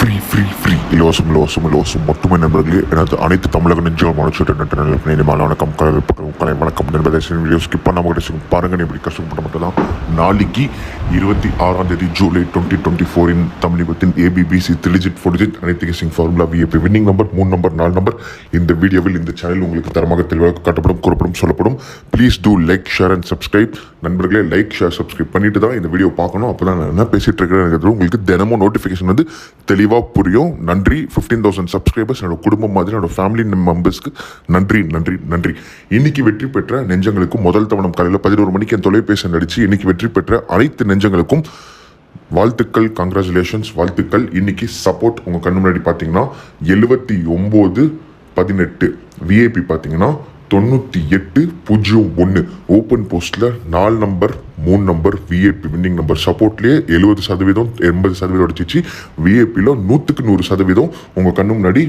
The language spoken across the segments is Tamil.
இலவசம் மொத்தமே நண்பர்களே எனது அனைத்து தமிழக நெஞ்சுகள் மனசுட்டு வணக்கம் கலை வணக்கம் நண்பர்களே. வீடியோ ஸ்கிப் பண்ணாமல் பாருங்கள். இப்படி கஷ்டப்பட்ட மட்டும் தான் நாளைக்கு 26 ஜூலை 2024 தமிழகத்தின் ABBC 3 4 அனைத்து guessing formula VIP winning number 3 number 4 number இந்த வீடியோவில் இந்த சேனல் உங்களுக்கு தரமாக தெளிவாக காட்டப்படும் கூறப்படும் சொல்லப்படும். Please do like share and subscribe. நண்பர்களே லைக் ஷேர் சப்ஸ்கிரைப் பண்ணிட்டு தான் இந்த வீடியோ பார்க்கணும். அப்போ தான் நான் என்ன பேசிட்டு இருக்கிறேன் உங்களுக்கு தினமும் நோட்டிஃபிகேஷன் வந்து தெளிவாக புரியும். நன்றி. 15,000 சப்ஸ்கிரைபர்ஸ் என்னோட குடும்பம் மாதிரி என்னோட ஃபேமிலி மெம்பர்ஸ்க்கு நன்றி. இன்னைக்கு வெற்றி பெற்ற நெஞ்சங்களுக்கும் முதல் தவணம் காலையில் 11 மணிக்கு என் தொலைபேசி நடிச்சு இன்னைக்கு வெற்றி பெற்ற அனைத்து நெஞ்சங்களுக்கும் வாழ்த்துக்கள், கங்க்ராச்சுலேஷன்ஸ், வாழ்த்துக்கள். இன்னைக்கு சப்போர்ட் உங்க கண்ணு முன்னாடி பார்த்தீங்கன்னா 7918 VIP பார்த்தீங்கன்னா 9801 ஓப்பன் போஸ்ட்ல 4 number 3 number VIP winning number சப்போர்ட்லேயே 70% 80% அடிச்சிச்சு. VIPல 100% உங்க கண்ணு முன்னாடி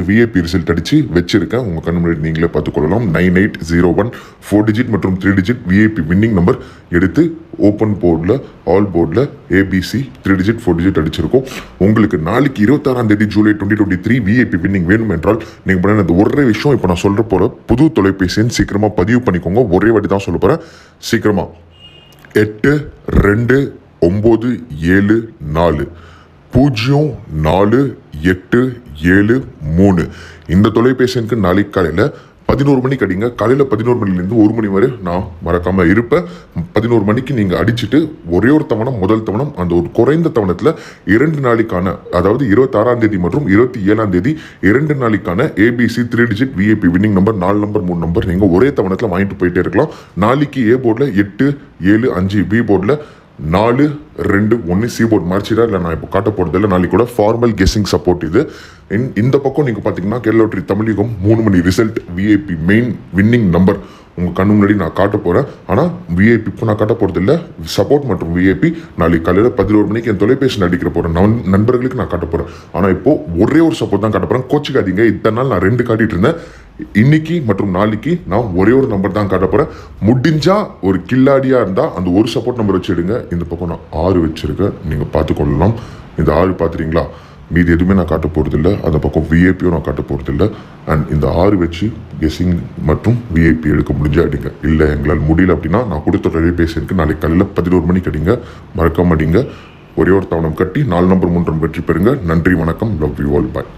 VIP ரிசல்ட் அடிச்சு வச்சிருக்கேன். உங்க கண்ணு முன்னாடி நீங்களே பார்த்துக்கொள்ளலாம். 9801 4 டிஜிட் மற்றும் 3 டிஜிட் VIP வின்னிங் நம்பர் எடுத்து ஓப்பன் போர்டில் ஆல் போர்டில் ABC 3 டிஜிட் 4 டிஜிட் அடிச்சிருக்கோம். உங்களுக்கு நாளைக்கு 26 ஜூலை 2023 VIP வின்னிங் வேணும் என்றால் நீங்கள் பண்ண அந்த ஒரே விஷயம் இப்போ நான் சொல்கிற போகிற புது தொலைபேசியின் சீக்கிரமாக பதிவு பண்ணிக்கோங்க. ஒரே வாட்டி தான் சொல்ல போகிறேன். சீக்கிரமாக 8294048773 இந்த தொலைபேசிக்கு நாளைக்கு காலையில் 11 மணிக்கு அடிங்க. காலையில் 11 மணிலேருந்து 1 மணி வரை நான் மறக்காமல் இருப்பேன். 11 மணிக்கு நீங்கள் அடிச்சுட்டு ஒரே ஒரு தவணம் முதல் தவணம் அந்த ஒரு குறைந்த தவணத்தில் 2 நாளைக்கான அதாவது 26 மற்றும் 27 2 நாளைக்கான ABC 3 digit VIP winning number 4 number 3 number நீங்கள் ஒரே தவணத்தில் வாங்கிட்டு போயிட்டே இருக்கலாம். நாளைக்கு A போர்டில் 875 B போர்டில் 421 C போர்ட் மார்ச்சிடா இல்லை நான் இப்போ காட்ட போகிறது இல்லை. நாளைக்கு கூட ஃபார்மல் கெஸ்ஸிங் சப்போர்ட் இது. இந்த பக்கம் நீங்கள் பார்த்தீங்கன்னா கேரளா லாட்டரி தமிழகம் 3 மணி result VIP main winning number உங்கள் கண்ணு முன்னாடி நான் காட்ட போகிறேன். ஆனால் VIP இப்போ நான் காட்ட போகிறது இல்லை. சப்போர்ட் மற்றும் VIP நாளைக்கு காலையில் 11 மணிக்கு என் தொலைபேசி நடிக்கிற போகிறேன் நண்பர்களுக்கு நான் காட்ட போகிறேன். ஆனால் இப்போது ஒரே ஒரு சப்போர்ட் தான் காட்ட போகிறேன். கோச்சிக்காதீங்க. இத்தனை நாள் நான் 2 காட்டிட்டு இருந்தேன். இன்னைக்கு மற்றும் நாளைக்கு நான் ஒரே ஒரு நம்பர் தான் காட்ட போகிறேன். முடிஞ்சா ஒரு கில்லாடியாக இருந்தால் அந்த ஒரு சப்போர்ட் நம்பர் வச்சு எடுங்க. இந்த பக்கம் நான் 6 வச்சுருக்கேன். நீங்கள் பார்த்துக்கொள்ளலாம். இந்த 6 பார்த்துறீங்களா? மீது எதுவுமே நான் காட்ட போகிறதில்ல. அந்த பக்கம் VIPயும் நான் காட்ட போகிறதில்ல. அண்ட் இந்த 6 வச்சு கெஸ்ஸிங் மற்றும் VIP எடுக்க முடிஞ்சா அடிங்க. இல்லை எங்களால் முடியல அப்படின்னா நான் கொடுத்த தொலைபேசிக்கு நாளைக்கு காலையில் 11 மணிக்கு அடிங்க. மறக்காம அடிங்க. ஒரே ஒரு தவணம் கட்டி 4 நம்பர் 3 வெற்றி பெறுங்க. நன்றி, வணக்கம், லவ் யூ ஆல், பாய்.